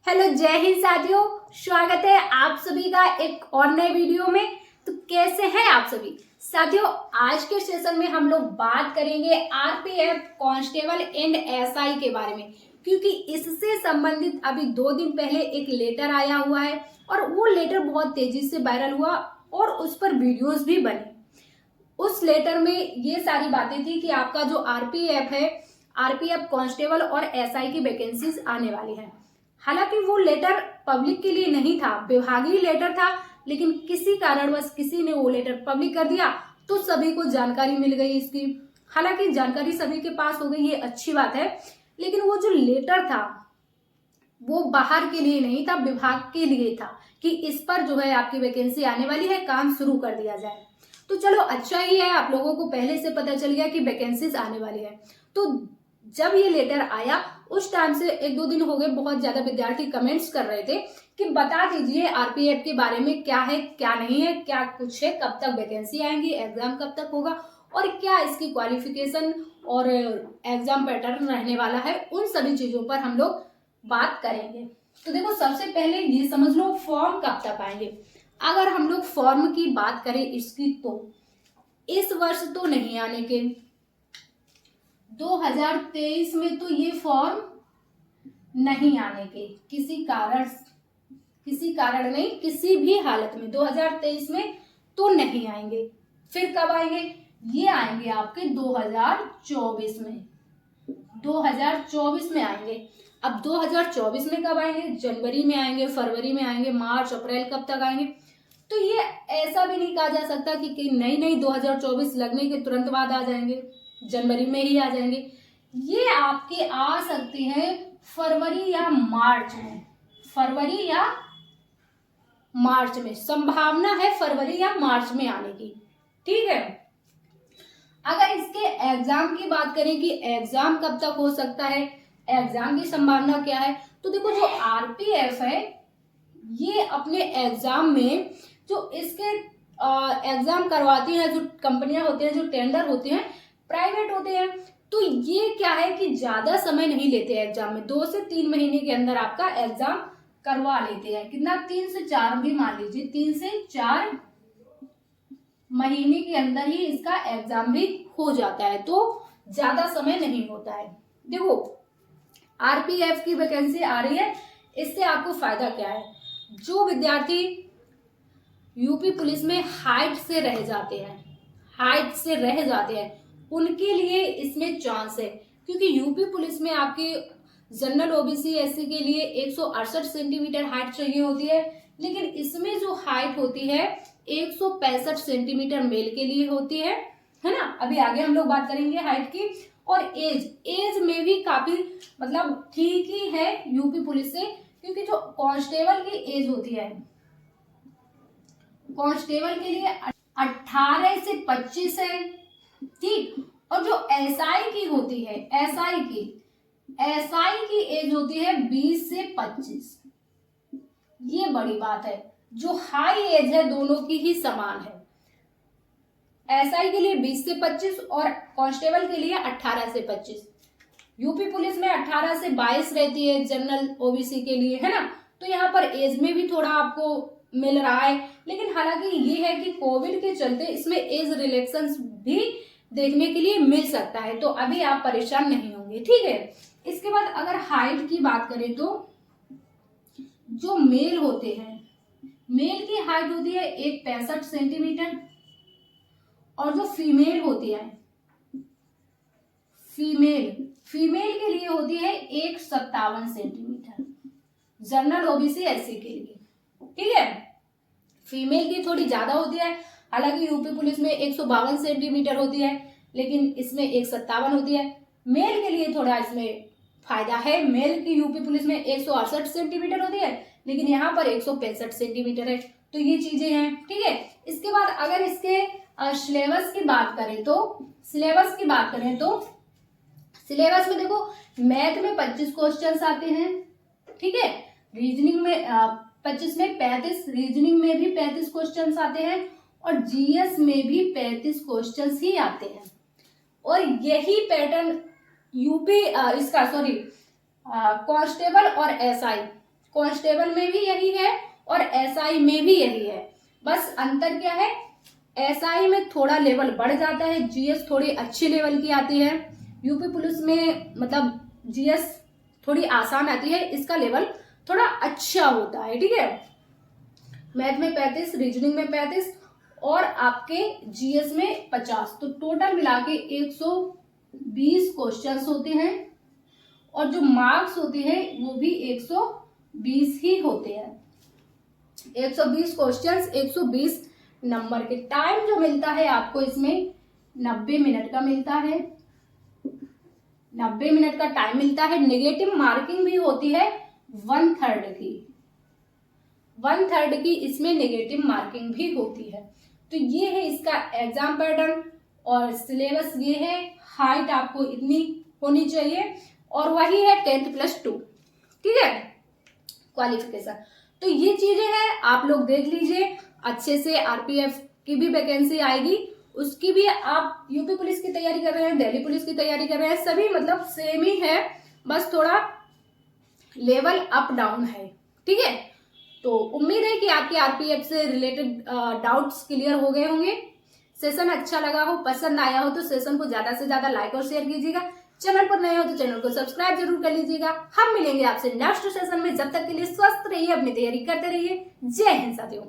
Hello, जय हिंद साथियों। स्वागत है आप सभी का एक और नए वीडियो में। तो कैसे हैं आप सभी साथियों? आज के सेशन में हम लोग बात करेंगे आरपीएफ कांस्टेबल एंड एसआई के बारे में, क्योंकि इससे संबंधित अभी 2 दिन पहले एक लेटर आया हुआ है और वो लेटर बहुत तेजी से वायरल हुआ और उस पर वीडियोस भी बने। उस लेटर में ये सारी बातें थी कि आपका जो आरपीएफ है, आरपीएफ कांस्टेबल और एसआई की वैकेंसीज आने वाली है। हालांकि वो लेटर पब्लिक के लिए नहीं था, विभागीय लेटर था, लेकिन किसी कारणवश किसी ने वो लेटर पब्लिक कर दिया तो सभी को जानकारी मिल गई इसकी। हालांकि जानकारी सभी के पास हो गई, ये अच्छी बात है, लेकिन वो जो लेटर था वो बाहर के लिए नहीं था, विभाग के लिए था कि इस पर जो है आपकी वैकेंसी आने वाली है, काम शुरू कर दिया जाए। तो चलो अच्छा ही है, आप लोगों को पहले से पता चल गया कि वैकेंसीज आने वाली है। तो जब ये लेटर आया उस टाइम से 1-2 दिन हो गए, बहुत ज्यादा विद्यार्थी कमेंट्स कर रहे थे कि बता दीजिए आरपीएफ के बारे में, क्या है क्या नहीं है, क्या कुछ है, कब तक वैकेंसी आएंगी, एग्जाम कब तक होगा और क्या इसकी क्वालिफिकेशन और एग्जाम पैटर्न रहने वाला है। उन सभी चीजों पर हम लोग बात करेंगे। तो देखो, सबसे पहले ये समझ लो फॉर्म कब तक आएंगे। अगर हम लोग फॉर्म की बात करें इसकी, तो इस वर्ष तो नहीं आने के, 2023 में तो ये फॉर्म नहीं आने के, किसी कारण नहीं, किसी भी हालत में 2023 में तो नहीं आएंगे। फिर कब आएंगे? ये आएंगे आपके 2024 में, 2024 में आएंगे। अब 2024 में कब आएंगे? जनवरी में आएंगे, फरवरी में आएंगे, मार्च अप्रैल, कब तक आएंगे? तो ये ऐसा भी नहीं कहा जा सकता कि नहीं 2024 लगने के तुरंत बाद आ जाएंगे, जनवरी में ही आ जाएंगे। ये आपके आ सकते हैं फरवरी या मार्च में, फरवरी या मार्च में संभावना है, फरवरी या मार्च में आने की। ठीक है। अगर इसके एग्जाम की बात करें कि एग्जाम कब तक हो सकता है, एग्जाम की संभावना क्या है, तो देखो जो आरपीएफ है ये अपने एग्जाम में जो इसके एग्जाम करवाती हैं, जो कंपनियां होती हैं, जो टेंडर होते हैं, प्राइवेट होते हैं, तो ये क्या है कि ज्यादा समय नहीं लेते हैं एग्जाम में। 2 से 3 महीने के अंदर आपका एग्जाम करवा लेते हैं। कितना? 3 से 4 भी मान लीजिए, 3 से 4 महीने के अंदर ही इसका एग्जाम भी हो जाता है, तो ज्यादा समय नहीं होता है। देखो, आरपीएफ की वैकेंसी आ रही है, इससे आपको फायदा क्या है? जो विद्यार्थी यूपी पुलिस में हाइट से रह जाते हैं, उनके लिए इसमें चांस है, क्योंकि यूपी पुलिस में आपके जनरल ओबीसी एससी के लिए 168 सेंटीमीटर हाइट चाहिए होती है, लेकिन इसमें जो हाइट होती है 165 सेंटीमीटर मेल के लिए होती है ना। अभी आगे हम लोग बात करेंगे हाइट की। और एज में भी काफी मतलब ठीक ही है यूपी पुलिस से, क्योंकि जो कांस्टेबल की एज होती है, कांस्टेबल के लिए 18 से 25 है, ठीक। और जो एसआई की होती है, एसआई की एज होती है 20 से 25। ये बड़ी बात है, जो हाई एज है दोनों की ही समान है। एसआई के लिए 20 से 25 और कांस्टेबल के लिए 18 से 25। यूपी पुलिस में 18 से 22 रहती है जनरल ओबीसी के लिए, है ना। तो यहाँ पर एज में भी थोड़ा आपको मिल रहा है, लेकिन हालांकि ये है कि कोविड के चलते इसमें एज रिलैक्सेशन भी देखने के लिए मिल सकता है, तो अभी आप परेशान नहीं होंगे, ठीक है। इसके बाद अगर हाइट की बात करें, तो जो मेल होते हैं, मेल की हाइट होती है 165 सेंटीमीटर, और जो फीमेल होती है, फीमेल के लिए होती है 157 सेंटीमीटर, जनरल ओबीसी एससी के लिए, ठीक है। फीमेल की थोड़ी ज्यादा होती है, हालांकि यूपी पुलिस में 152 सेंटीमीटर होती है, लेकिन इसमें 157 होती है। मेल के लिए थोड़ा इसमें फायदा है, मेल की यूपी पुलिस में 168 सेंटीमीटर होती है, लेकिन यहाँ पर 165 सेंटीमीटर है। तो ये चीजें हैं, ठीक है। इसके बाद अगर इसके सिलेबस की बात करें, तो सिलेबस में देखो, मैथ में 25 क्वेश्चंस आते हैं, ठीक है। रीजनिंग में 25 में 35, रीजनिंग में भी 35 क्वेश्चंस आते हैं, और जीएस में भी 35 क्वेश्चंस ही आते हैं। और यही पैटर्न यूपी कांस्टेबल और एसआई, कांस्टेबल में भी यही है और एसआई में भी यही है। बस अंतर क्या है, एसआई में थोड़ा लेवल बढ़ जाता है, जीएस थोड़ी अच्छी लेवल की आती है। यूपी पुलिस में मतलब जीएस थोड़ी आसान आती है, इसका लेवल थोड़ा अच्छा होता है। ठीक है, मैथ में 35, रीजनिंग में 35 और आपके जीएस में 50, तो टोटल मिला के 120 क्वेश्चंस होते हैं और जो मार्क्स होते हैं वो भी 120 ही होते हैं। 120 क्वेश्चंस, 120 नंबर के। टाइम जो मिलता है आपको इसमें 90 मिनट का मिलता है, 90 मिनट का टाइम मिलता है। नेगेटिव मार्किंग भी होती है 1/3 की, 1/3 की इसमें नेगेटिव मार्किंग भी होती है। तो ये है इसका एग्जाम पैटर्न और सिलेबस ये है। हाइट आपको इतनी होनी चाहिए और वही है 10th + 2, ठीक है, क्वालिफिकेशन। तो ये चीजें हैं, आप लोग देख लीजिए अच्छे से। आरपीएफ की भी वैकेंसी आएगी, उसकी भी आप यूपी पुलिस की तैयारी कर रहे हैं, दिल्ली पुलिस की तैयारी कर रहे हैं, सभी मतलब सेम ही है, बस थोड़ा लेवल अप डाउन है। ठीक है, तो उम्मीद है कि आपके आरपीएफ से रिलेटेड डाउट्स क्लियर हो गए होंगे। सेशन अच्छा लगा हो, पसंद आया हो तो सेशन को ज्यादा से ज्यादा लाइक और शेयर कीजिएगा। चैनल पर नए हो तो चैनल को सब्सक्राइब जरूर कर लीजिएगा। हम मिलेंगे आपसे नेक्स्ट सेशन में, जब तक के लिए स्वस्थ रहिए, अपनी तैयारी करते रहिए। जय हिंद साथियों।